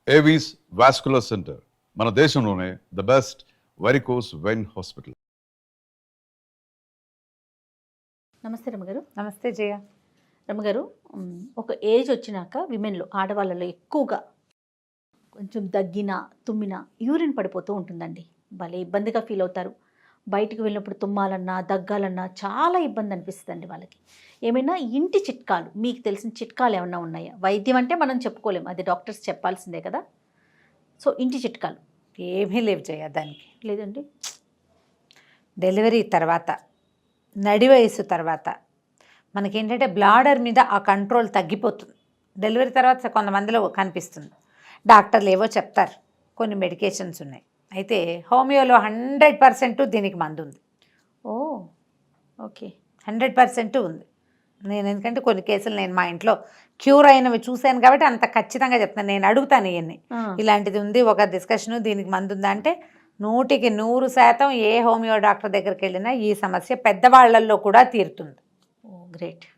Avis vascular centre మన దేశంలోనే the best varicose vein hospital. నమస్తే రమగారు. నమస్తే జయ. రమగారు, ఒక ఏజ్ వచ్చినాక విమెన్లో, ఆడవాళ్ళలో ఎక్కువగా కొంచెం దగ్గిన తుమ్మిన యూరిన్ పడిపోతూ ఉంటుందండి. భలే ఇబ్బందిగా ఫీల్ అవుతారు. బయటికి వెళ్ళినప్పుడు తుమ్మాలన్నా దగ్గాలన్నా చాలా ఇబ్బంది అనిపిస్తుందండి వాళ్ళకి. ఏమైనా ఇంటి చిట్కాలు, మీకు తెలిసిన చిట్కాలు ఏమైనా ఉన్నాయా? వైద్యం అంటే మనం చెప్పుకోలేము, అది డాక్టర్స్ చెప్పాల్సిందే కదా. సో ఇంటి చిట్కాలు ఏమీ లేవు జయ దానికి. లేదండి, డెలివరీ తర్వాత, నడి వయసు తర్వాత మనకేంటంటే బ్లాడర్ మీద ఆ కంట్రోల్ తగ్గిపోతుంది. డెలివరీ తర్వాత కొంతమందిలో కనిపిస్తుంది. డాక్టర్లు ఏవో చెప్తారు, కొన్ని మెడికేషన్స్ ఉన్నాయి. అయితే హోమియోలో 100% దీనికి మందు ఉంది. ఓ ఓకే, 100% ఉంది. నేను ఎందుకంటే కొన్ని కేసులు నేను మా ఇంట్లో క్యూర్ అయినవి చూశాను కాబట్టి అంత ఖచ్చితంగా చెప్తాను. నేను అడుగుతాను ఇవన్నీ, ఇలాంటిది ఉంది ఒక డిస్కషను, దీనికి మందు ఉందా అంటే 100% ఏ హోమియో డాక్టర్ దగ్గరికి వెళ్ళినా ఈ సమస్య పెద్దవాళ్లలో కూడా తీరుతుంది. ఓ గ్రేట్.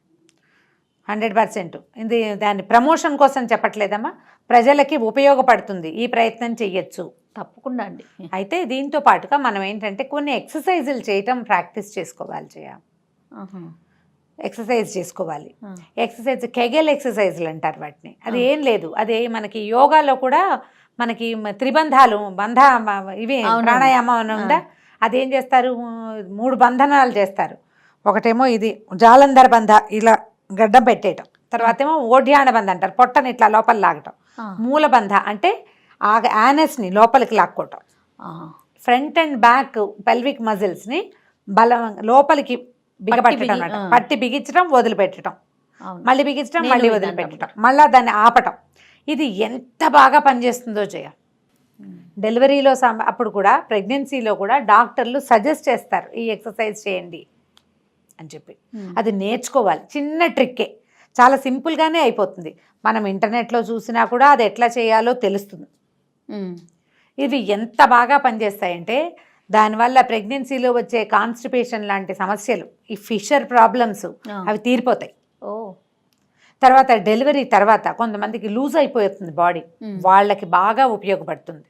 100%. ఇది దాని ప్రమోషన్ కోసం చెప్పట్లేదమ్మా, ప్రజలకి ఉపయోగపడుతుంది, ఈ ప్రయత్నం చెయ్యొచ్చు. తప్పకుండా అండి. అయితే దీంతో పాటుగా మనం ఏంటంటే కొన్ని ఎక్సర్సైజులు చేయటం ప్రాక్టీస్ చేసుకోవాలి జయ. ఎక్సర్సైజ్ చేసుకోవాలి. ఎక్సర్సైజ్ కెగెల్ ఎక్సర్సైజులు అంటారు వాటిని. అది ఏం లేదు, అదే మనకి యోగాలో కూడా మనకి త్రిబంధాలు ఇవి ప్రాణాయామం ఉందా, అదేం చేస్తారు, 3 బంధనాలు చేస్తారు. ఒకటేమో ఇది జాలంధర్ బంధ, ఇలా గడ్డం పెట్టేయటం. తర్వాత ఏమో ఓడ్యాన బంధ అంటారు, పొట్టని ఇట్లా లోపల లాగటం. మూల బంధ అంటే ఆ యానస్ని లోపలికి లాక్కోవటం. ఫ్రంట్ అండ్ బ్యాక్ పెల్విక్ మజిల్స్ని బలం లోపలికి బిగపట్టడం అన్నమాట. పట్టి బిగించడం, వదిలిపెట్టడం, మళ్ళీ బిగించడం, మళ్ళీ వదిలిపెట్టడం, మళ్ళీ దాన్ని ఆపటం. ఇది ఎంత బాగా పనిచేస్తుందో జయ. డెలివరీలో అప్పుడు కూడా, ప్రెగ్నెన్సీలో కూడా డాక్టర్లు సజెస్ట్ చేస్తారు ఈ ఎక్సర్సైజ్ చేయండి అని చెప్పి. అది నేర్చుకోవాలి. చిన్న ట్రిక్కే, చాలా సింపుల్గానే అయిపోతుంది. మనం ఇంటర్నెట్లో చూసినా కూడా అది ఎట్లా చేయాలో తెలుస్తుంది. ఇవి ఎంత బాగా పనిచేస్తాయంటే దానివల్ల ప్రెగ్నెన్సీలో వచ్చే కాన్స్టిపేషన్ లాంటి సమస్యలు, ఈ ఫిషర్ ప్రాబ్లమ్స్ అవి తీరిపోతాయి. ఓ తర్వాత డెలివరీ తర్వాత కొంతమందికి లూజ్ అయిపోతుంది బాడీ, వాళ్ళకి బాగా ఉపయోగపడుతుంది.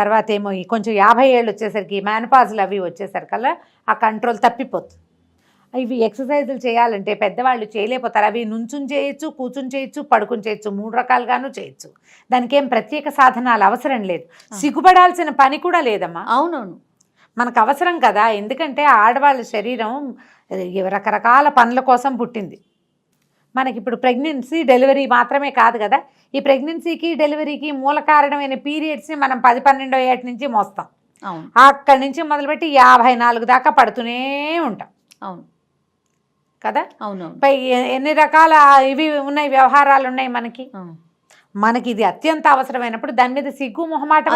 తర్వాత ఏమో కొంచెం 50 ఏళ్ళు వచ్చేసరికి మేనపాజులు అవి వచ్చేసరికల్లా ఆ కంట్రోల్ తప్పిపోతుంది. ఇవి ఎక్సర్సైజులు చేయాలంటే పెద్దవాళ్ళు చేయలేకపోతారు. అవి నుంచుని చేయొచ్చు, కూర్చుని చేయొచ్చు, పడుకుని చేయొచ్చు, 3 రకాలుగాను చేయొచ్చు. దానికి ఏం ప్రత్యేక సాధనాలు అవసరం లేదు, సిగ్గుపడాల్సిన పని కూడా లేదమ్మా. అవునవును, మనకు అవసరం కదా. ఎందుకంటే ఆడవాళ్ళ శరీరం రకరకాల పనుల కోసం పుట్టింది. మనకి ఇప్పుడు ప్రెగ్నెన్సీ డెలివరీ మాత్రమే కాదు కదా, ఈ ప్రెగ్నెన్సీకి డెలివరీకి మూల కారణమైన పీరియడ్స్ని మనం 10-12 ఏటి నుంచి మోస్తాం. అక్కడి నుంచి మొదలుపెట్టి 54 దాకా పడుతూనే ఉంటాం. అవును కదా. అవునవును. ఎన్ని రకాల ఇవి ఉన్నాయి, వ్యవహారాలు ఉన్నాయి మనకి ఇది అత్యంత అవసరమైనప్పుడు దాని మీద సిగ్గు మొహమాటం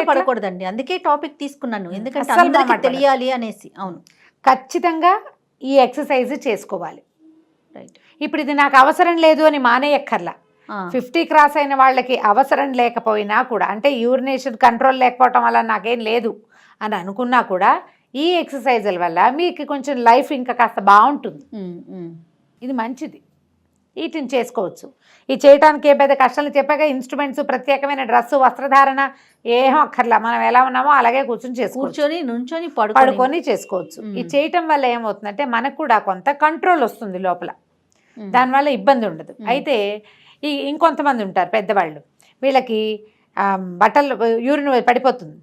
పడకూడదండి. అందుకే టాపిక్ తీసుకున్నాను, ఎందుకంటే అందరికీ తెలియాలి అనేసి. అవును, ఖచ్చితంగా ఈ ఎక్సర్సైజ్ చేసుకోవాలి. రైట్. ఇప్పుడు ఇది నాకు అవసరం లేదు అని మానేయక్కర్లా. 50 క్రాస్ అయిన వాళ్ళకి అవసరం లేకపోయినా కూడా, అంటే యూరినేషన్ కంట్రోల్ లేకపోవటం వల్ల నాకేం లేదు అని అనుకున్నా కూడా ఈ ఎక్సర్సైజుల వల్ల మీకు కొంచెం లైఫ్ ఇంకా కాస్త బాగుంటుంది. ఇది మంచిది, వీటిని చేసుకోవచ్చు. ఇది చేయడానికి ఏ పెద్ద కష్టాలు చెప్పాక ఇన్స్ట్రుమెంట్స్, ప్రత్యేకమైన డ్రెస్సు, వస్త్రధారణ ఏం అక్కర్లా. మనం ఎలా ఉన్నామో అలాగే కూర్చొని నుంచొని పడుకొని చేసుకోవచ్చు. ఇది చేయటం వల్ల ఏమవుతుందంటే మనకు కూడా కొంత కంట్రోల్ వస్తుంది లోపల, దానివల్ల ఇబ్బంది ఉండదు. అయితే ఇంకొంతమంది ఉంటారు పెద్దవాళ్ళు, వీళ్ళకి బట్టలు యూరిన్ పడిపోతుంది,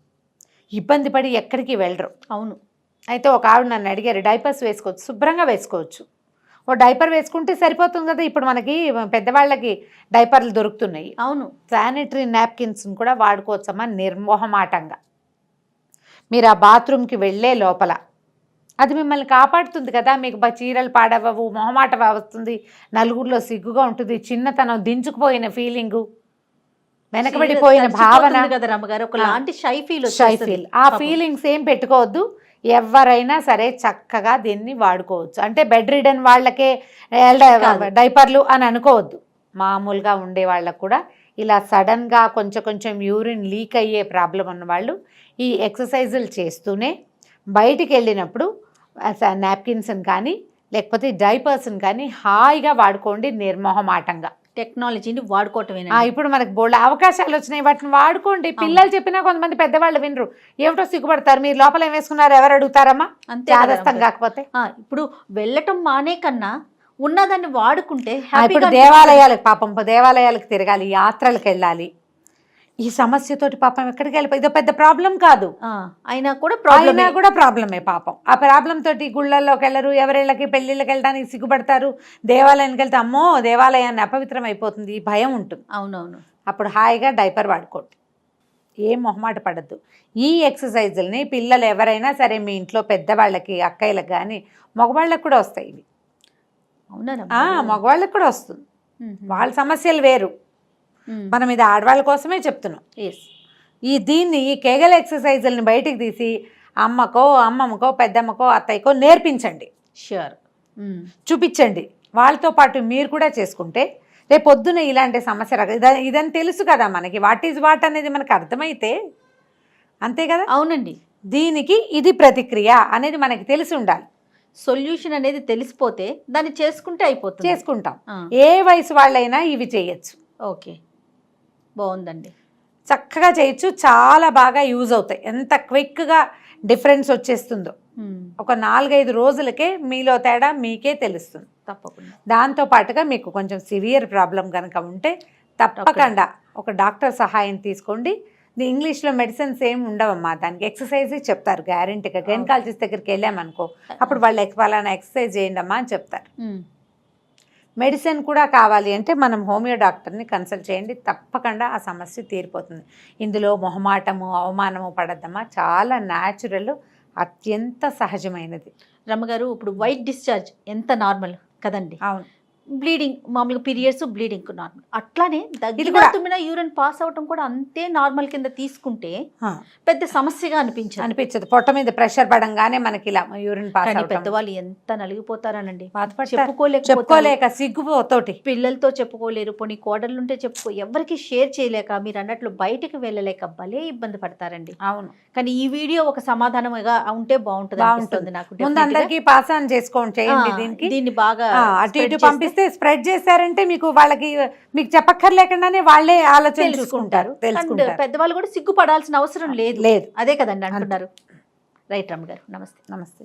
ఇబ్బంది పడి ఎక్కడికి వెళ్ళరు. అవును. అయితే ఒక ఆవిడ నన్ను అడిగారు, డైపర్స్ వేసుకోవచ్చు, శుభ్రంగా వేసుకోవచ్చు, ఓ డైపర్ వేసుకుంటే సరిపోతుంది కదా. ఇప్పుడు మనకి పెద్దవాళ్ళకి డైపర్లు దొరుకుతున్నాయి. అవును. శానిటరీ నాప్కిన్స్ని కూడా వాడుకోవచ్చమ్మా నిర్మోహమాటంగా. మీరు ఆ బాత్రూమ్కి వెళ్ళే లోపల అది మిమ్మల్ని కాపాడుతుంది కదా. మీకు చీరలు పాడవవు, మొహమాటం వస్తుంది, నలుగురిలో సిగ్గుగా ఉంటుంది, చిన్నతనం దించుకుపోయిన ఫీలింగు, వెనకబడిపోయిన భావన కదా రమ్మగారు, ఒకలాంటి షై ఫీల్. ఆ ఫీలింగ్స్ ఏం పెట్టుకోవద్దు. ఎవరైనా సరే చక్కగా దీన్ని వాడుకోవచ్చు. అంటే బెడ్ రిడన్ వాళ్ళకే డైపర్లు అని అనుకోవద్దు. మామూలుగా ఉండే వాళ్ళకు కూడా ఇలా సడన్గా కొంచెం యూరిన్ లీక్ అయ్యే ప్రాబ్లం ఉన్న వాళ్ళు ఈ ఎక్సర్సైజులు చేస్తూనే బయటికి వెళ్ళినప్పుడు నాప్కిన్స్ని కానీ లేకపోతే డైపర్స్ని కానీ హాయిగా వాడుకోండి నిర్మోహమాటంగా. టెక్నాలజీని వాడుకోవటమేనా? ఇప్పుడు మనకి బోల్డ్ అవకాశాలు వచ్చినాయి, వాటిని వాడుకోండి. పిల్లలు చెప్పినా కొంతమంది పెద్దవాళ్ళు వినరు, ఏమిటో సిగ్గుపడతారు. మీరు లోపల ఏం వేసుకున్నారు ఎవరు అడుగుతారమ్మా, అంతే కదా చాదస్తం రమ్మగారు. కాకపోతే. ఇప్పుడు వెళ్ళటం మానే కన్నా ఉన్నదాన్ని వాడుకుంటే ఇప్పుడు హ్యాపీగా దేవాలయాలకు పాపం దేవాలయాలకు తిరగాలి, యాత్రలకు వెళ్ళాలి. ఈ సమస్యతోటి పాపం ఎక్కడికి వెళ్ళిపోయి ఇదో పెద్ద ప్రాబ్లం కాదు, అయినా కూడా ప్రాబ్లమ్. అయినా కూడా ప్రాబ్లమే పాపం. ఆ ప్రాబ్లం తోటి గుళ్ళల్లోకి వెళ్ళరు, ఎవరిళ్ళకి పెళ్ళిళ్ళకి వెళ్ళడానికి సిగ్గుపడతారు. దేవాలయానికి వెళ్తే అమ్మో దేవాలయాన్ని అపవిత్రం అయిపోతుంది, ఈ భయం ఉంటుంది. అవునవును. అప్పుడు హాయిగా డైపర్ వాడుకోండి, ఏం మొహమాట పడద్దు. ఈ ఎక్సర్సైజుల్ని పిల్లలు ఎవరైనా సరే మీ ఇంట్లో పెద్దవాళ్ళకి, అక్కయ్యలకు కానీ మగవాళ్ళకి కూడా వస్తాయి ఇవి. అవునా? మగవాళ్ళకి కూడా వస్తుంది, వాళ్ళ సమస్యలు వేరు. మనం ఇది ఆడవాళ్ళ కోసమే చెప్తున్నాం. ఈ కేగల్ ఎక్సర్సైజుల్ని బయటికి తీసి అమ్మకో, అమ్మమ్మకో, పెద్దమ్మకో, అత్తయ్యకో నేర్పించండి. ష్యూర్. చూపించండి. వాళ్ళతో పాటు మీరు కూడా చేసుకుంటే రేపు పొద్దున ఇలాంటి సమస్య ఇదని తెలుసు కదా మనకి. వాట్ ఈజ్ వాట్ అనేది మనకు అర్థమైతే అంతే కదా. అవునండి. దీనికి ఇది ప్రతిక్రియ అనేది మనకి తెలిసి ఉండాలి. సొల్యూషన్ అనేది తెలిసిపోతే దాన్ని చేసుకుంటే అయిపోతుంది. చేసుకుంటాం. ఏ వయసు వాళ్ళైనా ఇవి చేయొచ్చు. ఓకే, బాగుందండి. చక్కగా చేయొచ్చు, చాలా బాగా యూజ్ అవుతాయి. ఎంత క్విక్గా డిఫరెన్స్ వచ్చేస్తుందో ఒక 4-5 రోజులకే మీలో తేడా మీకే తెలుస్తుంది. తప్పకుండా. దాంతో పాటుగా మీకు కొంచెం సివియర్ ప్రాబ్లం కనుక ఉంటే తప్పకుండా ఒక డాక్టర్ సహాయం తీసుకోండి. ఇంగ్లీష్లో మెడిసిన్స్ ఏమి ఉండవమ్మా, దానికి ఎక్సర్సైజ్ చెప్తారు గ్యారెంటీగా. గైనకాలజిస్ట్ దగ్గరికి వెళ్ళామనుకో, అప్పుడు వాళ్ళు ఫలానా ఎక్సర్సైజ్ చేయండి అమ్మా అని చెప్తారు. మెడిసిన్ కూడా కావాలి అంటే మనం హోమియో డాక్టర్ని కన్సల్ట్ చేయండి, తప్పకుండా ఆ సమస్య తీరిపోతుంది. ఇందులో మొహమాటము, అవమానము పడద్దమ్మా, చాలా న్యాచురల్, అత్యంత సహజమైనది. రమ్మగారు, ఇప్పుడు వైట్ డిశ్చార్జ్ ఎంత నార్మల్ కదండి. అవును. బ్లీడింగ్ మామూలుగా పీరియడ్స్, బ్లీడింగ్ నార్మల్. అట్లానే తుమ్మిన యూరిన్ పాస్ అవటం కూడా అంతే నార్మల్ కింద తీసుకుంటే పెద్ద సమస్యగా అనిపించదు. పొట్ట మీద ప్రెషర్ పడంగానే మనకి ఇలా యూరిన్ పాస్ అవటం. పెద్దవాళ్ళు ఎంత నలిగిపోతారనండి, చెప్పుకోలేక సిగ్గుతోటి. పిల్లలతో చెప్పుకోలేరు, పోనీ కోడళ్ళుంటే ఎవరికి షేర్ చేయలేక, మీరు అన్నట్లు బయటికి వెళ్ళలేక భలే ఇబ్బంది పడతారండి. అవును. కానీ ఈ వీడియో ఒక సమాధానంగా ఉంటే బాగుంటుంది నాకు. ముందు అందరికీ పాస్ ఆన్ చేసుకోండి, చేయండి. దీన్ని బాగా అటు ఇటు పంపిస్తే స్ప్రెడ్ చేశారంటే మీకు చెప్పక్కర్లేకుండానే వాళ్ళే ఆలోచన తెలుసుకుంటారు. పెద్దవాళ్ళు కూడా సిగ్గుపడాల్సిన అవసరం లేదు. అదే కదండి అంటున్నారు. రైట్ రమ్మ గారు, నమస్తే. నమస్తే.